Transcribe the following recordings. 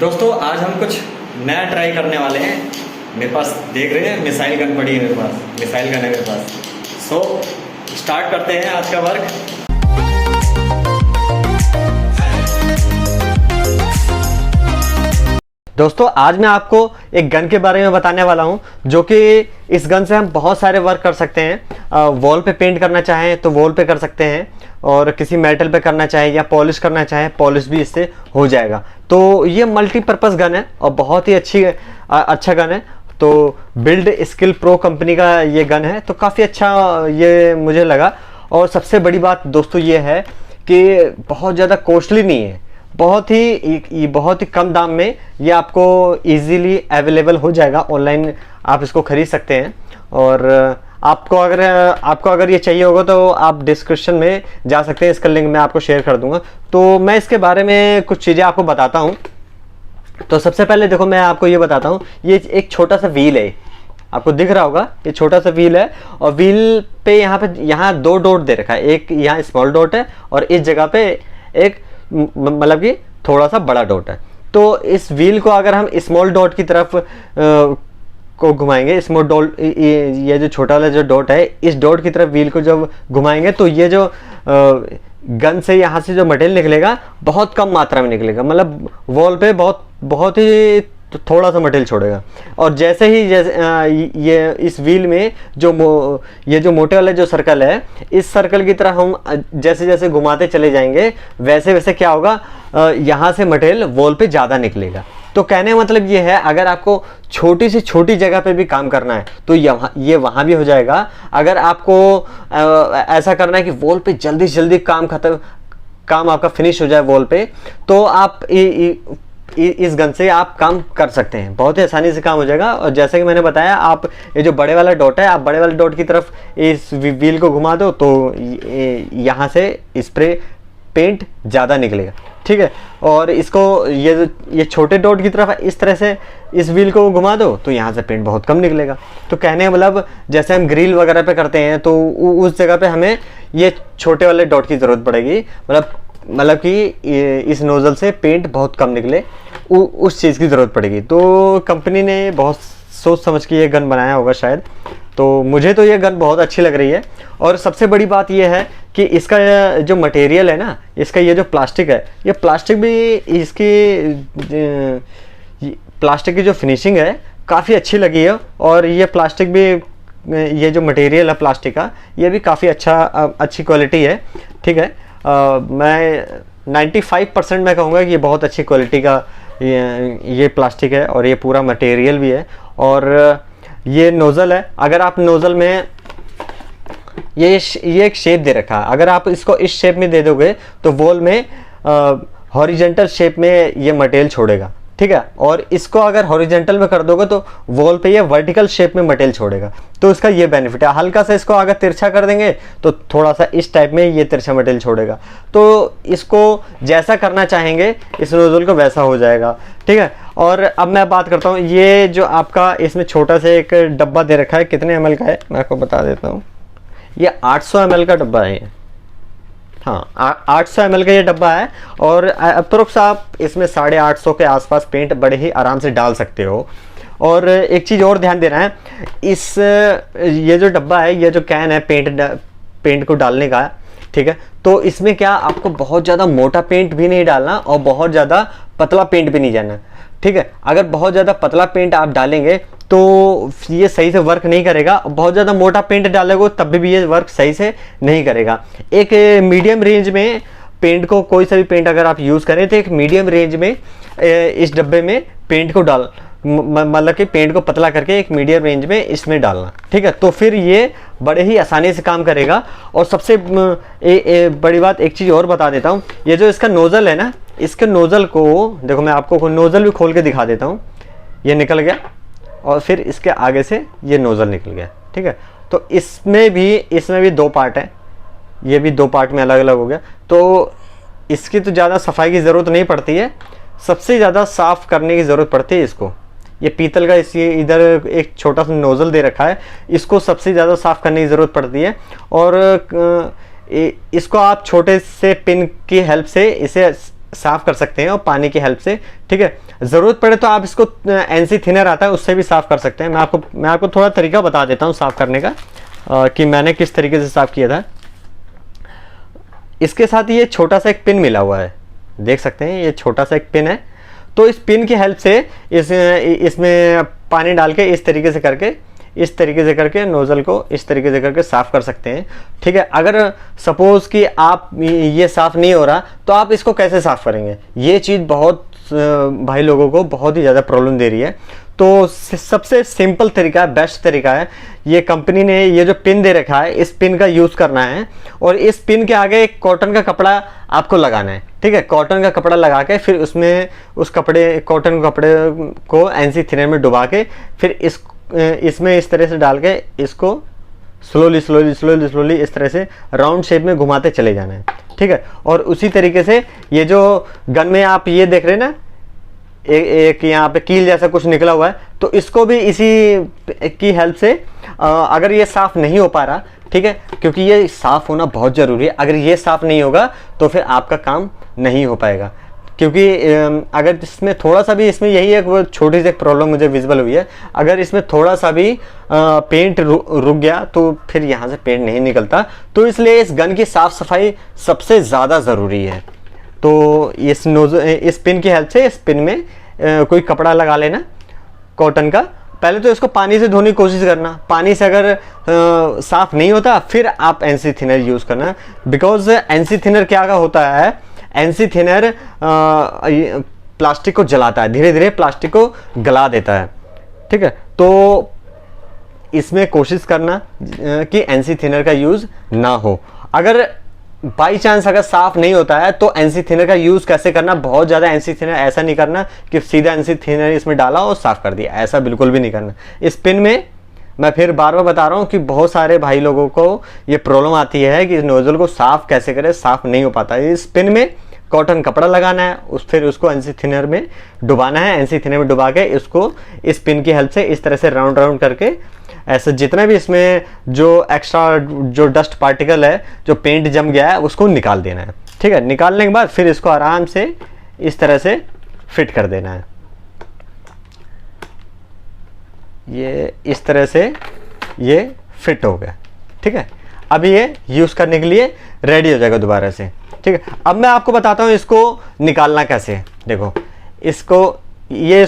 दोस्तों आज हम कुछ नया ट्राई करने वाले हैं। मेरे पास देख रहे हैं मिसाइल गन पड़ी है, मेरे पास मिसाइल गन है मेरे पास। सो स्टार्ट करते हैं आज का वर्क। दोस्तों आज मैं आपको एक गन के बारे में बताने वाला हूं, जो कि इस गन से हम बहुत सारे वर्क कर सकते हैं। वॉल पे पेंट करना चाहें तो वॉल पे कर सकते हैं, और किसी मेटल पे करना चाहें या पॉलिश करना चाहें पॉलिश भी इससे हो जाएगा। तो ये मल्टीपर्पज़ गन है और बहुत ही अच्छा गन है। तो बिल्ड स्किल प्रो कंपनी का ये गन है, तो काफ़ी अच्छा ये मुझे लगा। और सबसे बड़ी बात दोस्तों ये है कि बहुत ज़्यादा कॉस्टली नहीं है, बहुत ही कम दाम में ये आपको इजीली अवेलेबल हो जाएगा। ऑनलाइन आप इसको खरीद सकते हैं। और आपको अगर ये चाहिए होगा तो आप डिस्क्रिप्शन में जा सकते हैं, इसका लिंक मैं आपको शेयर कर दूंगा। तो मैं इसके बारे में कुछ चीज़ें आपको बताता हूँ। तो सबसे पहले देखो मैं आपको ये बताता हूँ, ये एक छोटा सा व्हील है, आपको दिख रहा होगा, ये छोटा सा व्हील है। और व्हील पे यहाँ दो डॉट दे रखा है, एक यहाँ स्मॉल डॉट है और इस जगह पे एक मतलब कि थोड़ा सा बड़ा डॉट है। तो इस व्हील को अगर हम स्मॉल डॉट की तरफ को घुमाएंगे, स्मॉल डॉट ये जो छोटा वाला जो डॉट है, इस डॉट की तरफ व्हील को जब घुमाएंगे तो ये जो गन से यहाँ से जो मटेरियल निकलेगा बहुत कम मात्रा में निकलेगा, मतलब वॉल पे बहुत ही थोड़ा सा मटेरियल छोड़ेगा। और जैसे ये इस व्हील में ये जो मोटे वाला जो सर्कल है, इस सर्कल की तरह हम जैसे जैसे घुमाते चले जाएंगे वैसे वैसे क्या होगा, यहाँ से मटेरियल वॉल पे ज़्यादा निकलेगा। तो कहने का मतलब ये है, अगर आपको छोटी से छोटी जगह पे भी काम करना है तो ये वहाँ भी हो जाएगा। अगर आपको ऐसा करना है कि वॉल पे जल्दी से जल्दी काम आपका फिनिश हो जाए वॉल पे, तो आप इस गन से आप काम कर सकते हैं, बहुत ही आसानी से काम हो जाएगा। और जैसे कि मैंने बताया, आप ये जो बड़े वाला डॉट है, आप बड़े वाले डॉट की तरफ इस व्हील को घुमा दो तो यहाँ से स्प्रे पेंट ज़्यादा निकलेगा, ठीक है। और इसको ये छोटे डॉट की तरफ इस तरह से इस व्हील को घुमा दो तो यहाँ से पेंट बहुत कम निकलेगा। तो कहने का मतलब, जैसे हम ग्रिल वगैरह पे करते हैं तो उस जगह पे हमें ये छोटे वाले डॉट की ज़रूरत पड़ेगी, मतलब कि इस नोज़ल से पेंट बहुत कम निकले, उस चीज़ की ज़रूरत पड़ेगी। तो कंपनी ने बहुत सोच समझ के ये गन बनाया होगा शायद। तो मुझे तो ये गन बहुत अच्छी लग रही है। और सबसे बड़ी बात ये है कि इसका जो मटेरियल है ना, इसका ये जो प्लास्टिक है, ये प्लास्टिक भी प्लास्टिक की जो फिनिशिंग है काफ़ी अच्छी लगी है। और ये प्लास्टिक भी, ये जो मटेरियल है प्लास्टिक का, ये भी काफ़ी अच्छी क्वालिटी है, ठीक है। मैं 95% मैं कहूँगा कि ये बहुत अच्छी क्वालिटी का ये प्लास्टिक है और ये पूरा मटेरियल भी है। और ये नोज़ल है, अगर आप नोज़ल में ये एक शेप दे रखा है, अगर आप इसको इस शेप में दे दोगे तो वॉल में हॉरिजेंटल शेप में ये मटेरियल छोड़ेगा, ठीक है। और इसको अगर हॉरिजेंटल में कर दोगे तो वॉल पे ये वर्टिकल शेप में मटेरियल छोड़ेगा। तो इसका ये बेनिफिट है। हल्का सा इसको अगर तिरछा कर देंगे तो थोड़ा सा इस टाइप में ये तिरछा मटेरियल छोड़ेगा। तो इसको जैसा करना चाहेंगे इस नोजल को वैसा हो जाएगा, ठीक है। और अब मैं बात करता हूँ, ये जो आपका इसमें छोटा सा एक डब्बा दे रखा है, कितने ml का है मैं आपको बता देता हूँ। ये 800 ml का डब्बा है। हाँ, 800 ml का ये डब्बा है। और अप्रोक्स आप इसमें 850 के आसपास पेंट बड़े ही आराम से डाल सकते हो। और एक चीज़ और ध्यान देना है, ये जो डब्बा है, ये जो कैन है पेंट को डालने का, ठीक है। तो इसमें क्या, आपको बहुत ज़्यादा मोटा पेंट भी नहीं डालना और बहुत ज़्यादा पतला पेंट भी नहीं जाना, ठीक है। अगर बहुत ज़्यादा पतला पेंट आप डालेंगे तो ये सही से वर्क नहीं करेगा, बहुत ज़्यादा मोटा पेंट डालेंगे तब भी ये वर्क सही से नहीं करेगा। एक मीडियम रेंज में पेंट को, कोई सा भी पेंट अगर आप यूज़ करें तो एक मीडियम रेंज में इस डब्बे में पेंट को मतलब कि पेंट को पतला करके एक मीडियम रेंज में इसमें डालना, ठीक है। तो फिर ये बड़े ही आसानी से काम करेगा। और सबसे बड़ी बात, एक चीज़ और बता देता हूँ, ये जो इसका नोज़ल है ना, इसके नोज़ल को देखो, मैं आपको नोज़ल भी खोल के दिखा देता हूँ। ये निकल गया और फिर इसके आगे से ये नोज़ल निकल गया, ठीक है। तो इसमें भी 2 पार्ट हैं, ये भी 2 पार्ट में अलग अलग हो गया। तो इसकी तो ज़्यादा सफाई की ज़रूरत नहीं पड़ती है, सबसे ज़्यादा साफ़ करने की ज़रूरत पड़ती है इसको। ये पीतल का इधर एक छोटा सा नोज़ल दे रखा है, इसको सबसे ज़्यादा साफ़ करने की ज़रूरत पड़ती है। और इसको आप छोटे से पिन की हेल्प से इसे साफ़ कर सकते हैं और पानी की हेल्प से, ठीक है। ज़रूरत पड़े तो आप इसको एनसी थिनर आता है उससे भी साफ़ कर सकते हैं। मैं आपको थोड़ा तरीका बता देता हूँ साफ़ करने का, कि मैंने किस तरीके से साफ़ किया था। इसके साथ ये छोटा सा एक पिन मिला हुआ है, देख सकते हैं ये छोटा सा एक पिन है। तो इस पिन की हेल्प से इसमें पानी डाल के इस तरीके से करके नोज़ल को इस तरीके से करके साफ़ कर सकते हैं, ठीक है। अगर सपोज़ कि आप ये साफ़ नहीं हो रहा तो आप इसको कैसे साफ़ करेंगे, ये चीज़ बहुत भाई लोगों को बहुत ही ज़्यादा प्रॉब्लम दे रही है। तो सबसे सिंपल तरीका, बेस्ट तरीका है, ये कंपनी ने ये जो पिन दे रखा है इस पिन का यूज़ करना है और इस पिन के आगे एक कॉटन का कपड़ा आपको लगाना है, ठीक है। कॉटन का कपड़ा लगा के फिर उसमें उस कॉटन कपड़े को एनसी थिनर में डुबा के फिर इसमें इस तरह से डाल के इसको स्लोली इस तरह से राउंड शेप में घुमाते चले जाना है, ठीक है। और उसी तरीके से ये जो गन में आप ये देख रहे हैं ना, एक यहाँ पे कील जैसा कुछ निकला हुआ है, तो इसको भी इसी की हेल्प से अगर ये साफ़ नहीं हो पा रहा, ठीक है, क्योंकि ये साफ़ होना बहुत ज़रूरी है। अगर ये साफ़ नहीं होगा तो फिर आपका काम नहीं हो पाएगा, क्योंकि अगर इसमें थोड़ा सा भी, इसमें यही एक वो छोटी सी प्रॉब्लम मुझे विजिबल हुई है, अगर इसमें थोड़ा सा भी पेंट रुक गया तो फिर यहाँ से पेंट नहीं निकलता। तो इसलिए इस गन की साफ़ सफाई सबसे ज़्यादा ज़रूरी है। तो इस पिन की हेल्प से इस पिन में कोई कपड़ा लगा लेना कॉटन का। पहले तो इसको पानी से धोने की कोशिश करना, पानी से अगर साफ़ नहीं होता फिर आप एनसी थिनर यूज़ करना, बिकॉज एनसी थिनर क्या होता है, एनसी थिनर प्लास्टिक को जलाता है, धीरे धीरे प्लास्टिक को गला देता है, ठीक है। तो इसमें कोशिश करना कि एनसी थिनर का यूज़ ना हो। अगर बाई चांस अगर साफ़ नहीं होता है तो एनसी थिनर का यूज़ कैसे करना, बहुत ज़्यादा एनसी थिनर ऐसा नहीं करना कि सीधा एनसी थिनर इसमें डाला और साफ़ कर दिया, ऐसा बिल्कुल भी नहीं करना। इस पिन में मैं फिर बार बार बता रहा हूँ कि बहुत सारे भाई लोगों को ये प्रॉब्लम आती है कि नोज़ल को साफ़ कैसे करें, साफ़ नहीं हो पाता। इस पिन में कॉटन कपड़ा लगाना है, फिर उसको एनसी थिनर में डुबाना है, एनसी थिनर में डुबा के इसको इस पिन की हेल्प से इस तरह से राउंड राउंड करके ऐसे जितना भी इसमें जो एक्स्ट्रा जो डस्ट पार्टिकल है, जो पेंट जम गया है, उसको निकाल देना है, ठीक है। निकालने के बाद फिर इसको आराम से इस तरह से फिट कर देना है। ये इस तरह से ये फिट हो गया, ठीक है। अब ये यूज़ करने के लिए रेडी हो जाएगा दोबारा से, ठीक है। अब मैं आपको बताता हूँ इसको निकालना कैसे। देखो इसको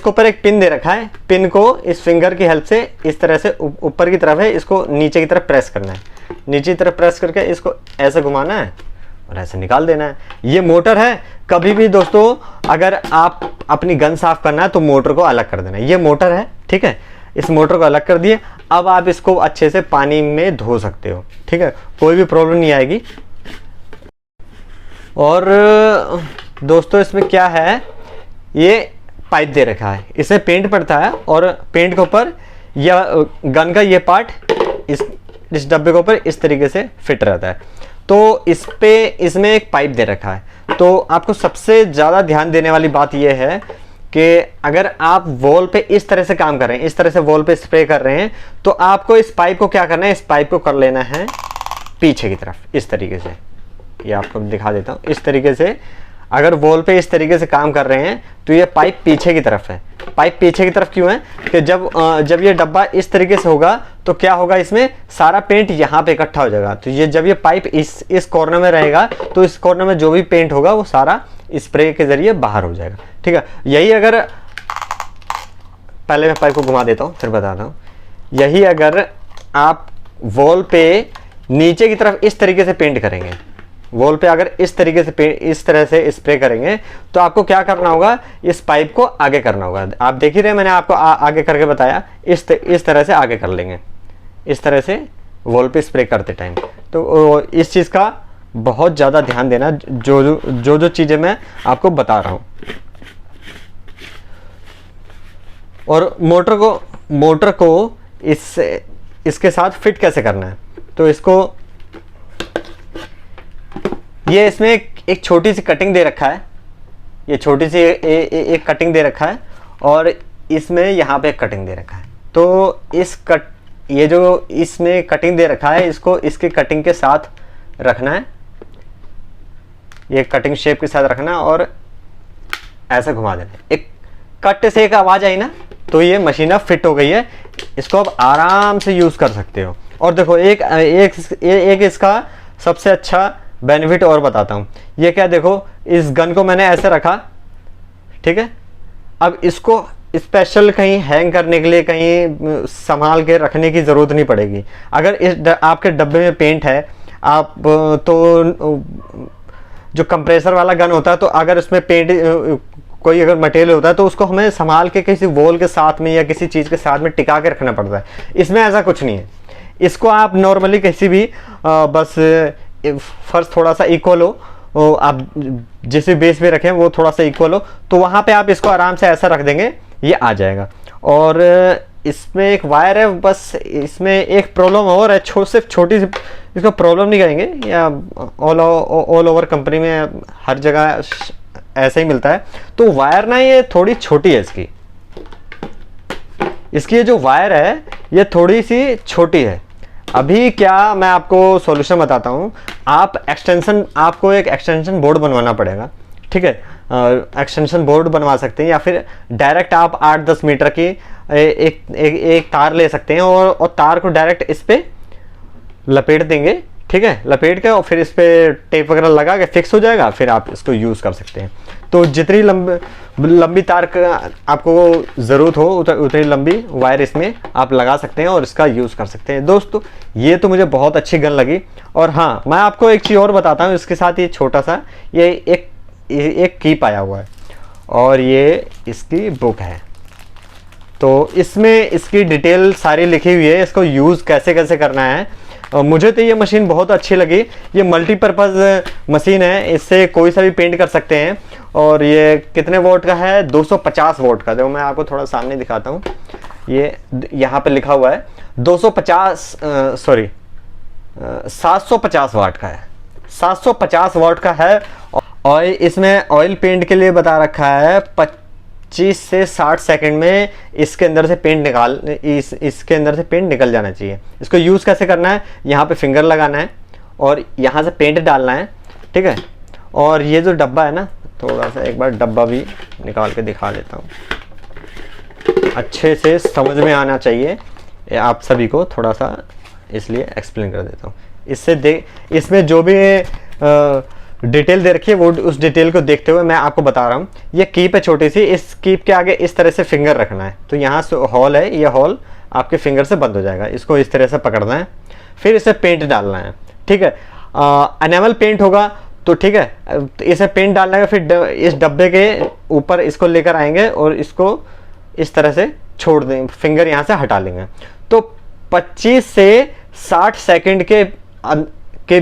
ऊपर एक पिन दे रखा है, पिन को इस फिंगर की हेल्प से इस तरह से ऊपर की तरफ है, इसको नीचे की तरफ प्रेस करना है, नीचे की तरफ प्रेस करके इसको ऐसे घुमाना है और ऐसे निकाल देना है। ये मोटर है, कभी भी दोस्तों अगर आप अपनी गन साफ़ करना है तो मोटर को अलग कर देना है। ये मोटर है, ठीक है, इस मोटर को अलग कर दिए। अब आप इसको अच्छे से पानी में धो सकते हो, ठीक है, कोई भी प्रॉब्लम नहीं आएगी। और दोस्तों इसमें क्या है, ये पाइप दे रखा है, इसमें पेंट पड़ता है और पेंट के ऊपर या गन का ये पार्ट इस डब्बे के ऊपर इस तरीके से फिट रहता है। तो इसमें एक पाइप दे रखा है। तो आपको सबसे ज़्यादा ध्यान देने वाली बात यह है कि अगर आप वॉल पे इस तरह से काम कर रहे हैं, इस तरह से वॉल पे स्प्रे कर रहे हैं, तो आपको इस पाइप को क्या करना है, इस पाइप को कर लेना है पीछे की तरफ इस तरीके से। ये आपको दिखा देता हूँ, इस तरीके से अगर वॉल पे इस तरीके से काम कर रहे हैं तो ये पाइप पीछे की तरफ है। पाइप पीछे की तरफ क्यों है कि जब ये डब्बा इस तरीके से होगा तो क्या होगा, इसमें सारा पेंट यहाँ पे इकट्ठा हो जाएगा। तो ये जब ये पाइप इस कॉर्नर में रहेगा तो इस कॉर्नर में जो भी पेंट होगा वो सारा स्प्रे के जरिए बाहर हो जाएगा, ठीक है। यही अगर पहले मैं पाइप को घुमा देता हूँ फिर बताता हूँ। यही अगर आप वॉल पे नीचे की तरफ इस तरीके से पेंट करेंगे, वॉल पे अगर इस तरीके से इस तरह से स्प्रे करेंगे तो आपको क्या करना होगा, इस पाइप को आगे करना होगा। आप देख ही रहे, मैंने आपको आगे करके बताया, इस तरह से आगे कर लेंगे, इस तरह से वॉल पे स्प्रे करते टाइम। तो इस चीज़ का बहुत ज़्यादा ध्यान देना, जो चीज़ें मैं आपको बता रहा हूँ। और मोटर को इसके साथ फिट कैसे करना है, तो इसको ये इसमें एक छोटी सी कटिंग दे रखा है, ये छोटी सी एक कटिंग दे रखा है और इसमें यहाँ पे एक कटिंग दे रखा है। तो ये जो इसमें कटिंग दे रखा है, इसको इसके कटिंग के साथ रखना है, ये कटिंग शेप के साथ रखना और ऐसा घुमा देना, एक कट से एक आवाज़ आई ना, तो ये मशीन अब फिट हो गई है। इसको अब आराम से यूज़ कर सकते हो। और देखो एक इसका सबसे अच्छा बेनिफिट और बताता हूँ। ये क्या, देखो इस गन को मैंने ऐसे रखा, ठीक है। अब इसको स्पेशल कहीं हैंग करने के लिए, कहीं संभाल के रखने की ज़रूरत नहीं पड़ेगी। अगर आपके डब्बे में पेंट है, आप तो जो कंप्रेसर वाला गन होता है, तो अगर उसमें पेंट कोई अगर मटेरियल होता है तो उसको हमें संभाल के किसी वॉल के साथ में या किसी चीज़ के साथ में टिका के रखना पड़ता है। इसमें ऐसा कुछ नहीं है। इसको आप नॉर्मली किसी भी बस फर्श थोड़ा सा इक्वल हो, आप जिस भी बेस पे रखें वो थोड़ा सा इक्वल हो, तो वहाँ पे आप इसको आराम से ऐसा रख देंगे, ये आ जाएगा। और इसमें एक वायर है, बस इसमें एक प्रॉब्लम और है, सिर्फ छोटी सी, इसको प्रॉब्लम नहीं कहेंगे, या ऑल ओवर कंपनी में हर जगह ऐसा ही मिलता है। तो वायर ना ये थोड़ी छोटी है, इसकी ये जो वायर है ये थोड़ी सी छोटी है। अभी क्या मैं आपको सॉल्यूशन बताता हूँ। आपको एक एक्सटेंशन बोर्ड बनवाना पड़ेगा, ठीक है। एक्सटेंशन बोर्ड बनवा सकते हैं, या फिर डायरेक्ट आप 8-10 मीटर की एक तार ले सकते हैं, और तार को डायरेक्ट इस पे लपेट देंगे, ठीक है। लपेट के और फिर इस पे टेप वगैरह लगा के फिक्स हो जाएगा, फिर आप इसको यूज़ कर सकते हैं। तो जितनी लंबी तार का आपको ज़रूरत हो उतनी लंबी वायर इसमें आप लगा सकते हैं और इसका यूज़ कर सकते हैं। दोस्तों ये तो मुझे बहुत अच्छी गन लगी। और हाँ, मैं आपको एक चीज़ और बताता हूँ, इसके साथ ये छोटा सा ये एक कीप आया हुआ है, और ये इसकी बुक है। तो इसमें इसकी डिटेल सारी लिखी हुई है, इसको यूज़ कैसे कैसे करना है। मुझे तो ये मशीन बहुत अच्छी लगी। ये मल्टीपर्पज़ मशीन है, इससे कोई सा भी पेंट कर सकते हैं। और ये कितने वोल्ट का है, 250 वोल्ट का। देखो मैं आपको थोड़ा सामने दिखाता हूँ, ये यहाँ पे लिखा हुआ है 750 वाट का है, 750 वाट का है। और इसमें ऑयल पेंट के लिए बता रखा है 25 से 60 सेकंड में इसके अंदर से पेंट इसके अंदर से पेंट निकल जाना चाहिए। इसको यूज़ कैसे करना है, यहाँ पे फिंगर लगाना है और यहाँ से पेंट डालना है, ठीक है। और ये जो डब्बा है ना, थोड़ा सा एक बार डब्बा भी निकाल के दिखा देता हूँ, अच्छे से समझ में आना चाहिए आप सभी को, थोड़ा सा इसलिए एक्सप्लेन कर देता हूँ। इसमें जो भी डिटेल दे रखी है वो उस डिटेल को देखते हुए मैं आपको बता रहा हूँ। ये कीप है छोटी सी, इस कीप के आगे इस तरह से फिंगर रखना है, तो यहाँ से हॉल है, ये हॉल आपके फिंगर से बंद हो जाएगा। इसको इस तरह से पकड़ना है, फिर इसे पेंट डालना है, ठीक है। एनामल पेंट होगा तो ठीक है, तो इसे पेंट डालना है। फिर इस डब्बे के ऊपर इसको लेकर आएंगे और इसको इस तरह से छोड़ देंगे, फिंगर यहाँ से हटा लेंगे। तो 25 से 60 सेकंड के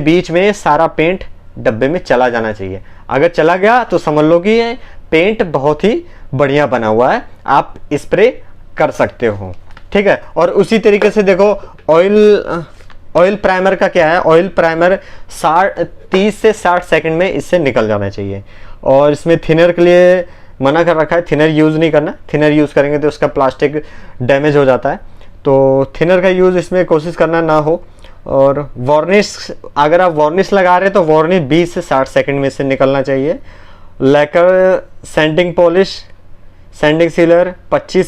बीच में सारा पेंट डब्बे में चला जाना चाहिए। अगर चला गया तो समझ लो कि ये पेंट बहुत ही बढ़िया बना हुआ है, आप स्प्रे कर सकते हो, ठीक है। और उसी तरीके से देखो ऑयल प्राइमर का क्या है, ऑयल प्राइमर 30 से 60 सेकंड में इससे निकल जाना चाहिए। और इसमें थिनर के लिए मना कर रखा है, थिनर यूज़ नहीं करना। थिनर यूज़ करेंगे तो उसका प्लास्टिक डैमेज हो जाता है, तो थिनर का यूज़ इसमें कोशिश करना ना हो। और वार्निश, अगर आप वार्निश लगा रहे हैं तो वार्निश 20 से 60 सेकंड में इससे निकलना चाहिए। लेकर सैंडिंग पॉलिश, सैंडिंग सीलर 25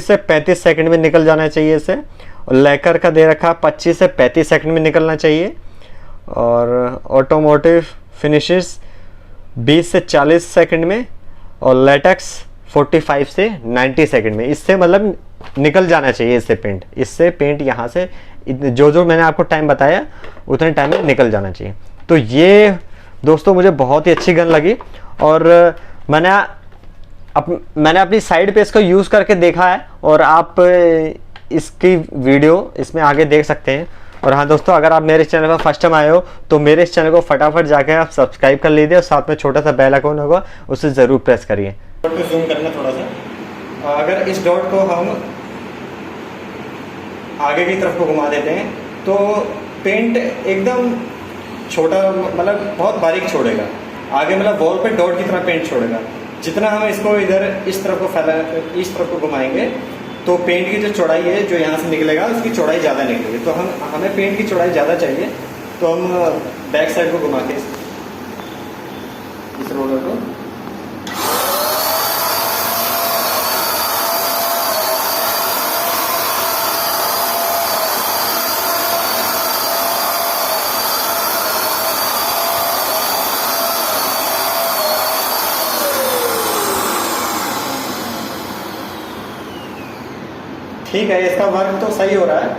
से 35 सेकंड में निकल जाना चाहिए इससे। और लेकर का दे रखा 25 से 35 सेकंड में निकलना चाहिए। और ऑटोमोटिव फिनिशेस 20 से 40 सेकंड में। और लेटेक्स 45 से 90 सेकंड में। इससे मतलब निकल जाना चाहिए इससे पेंट यहाँ से जो मैंने आपको टाइम बताया उतने टाइम में निकल जाना चाहिए। तो ये दोस्तों मुझे बहुत ही अच्छी गन लगी, और मैंने अपनी साइड पे इसको यूज़ करके देखा है, और आप इसकी वीडियो इसमें आगे देख सकते हैं। और हाँ दोस्तों, अगर आप मेरे चैनल पर फर्स्ट टाइम आए हो तो मेरे इस चैनल को फटाफट जाके आप सब्सक्राइब कर लीजिए, और साथ में छोटा सा बेल आइकन होगा उसे ज़रूर प्रेस करिए। डॉट को जूम करना थोड़ा सा, अगर इस डॉट को हम आगे की तरफ को घुमा देते हैं तो पेंट एकदम छोटा, मतलब बहुत बारीक छोड़ेगा आगे, मतलब वॉल पे डॉट की तरह पेंट छोड़ेगा। जितना हम इसको इधर इस तरफ को घुमाएंगे तो पेंट की जो चौड़ाई है जो यहाँ से निकलेगा उसकी चौड़ाई ज़्यादा निकलेगी। तो हमें पेंट की चौड़ाई ज़्यादा चाहिए, तो हम बैक साइड को घुमा के इस रोलर को ठीक है, इसका वर्क तो सही हो रहा है।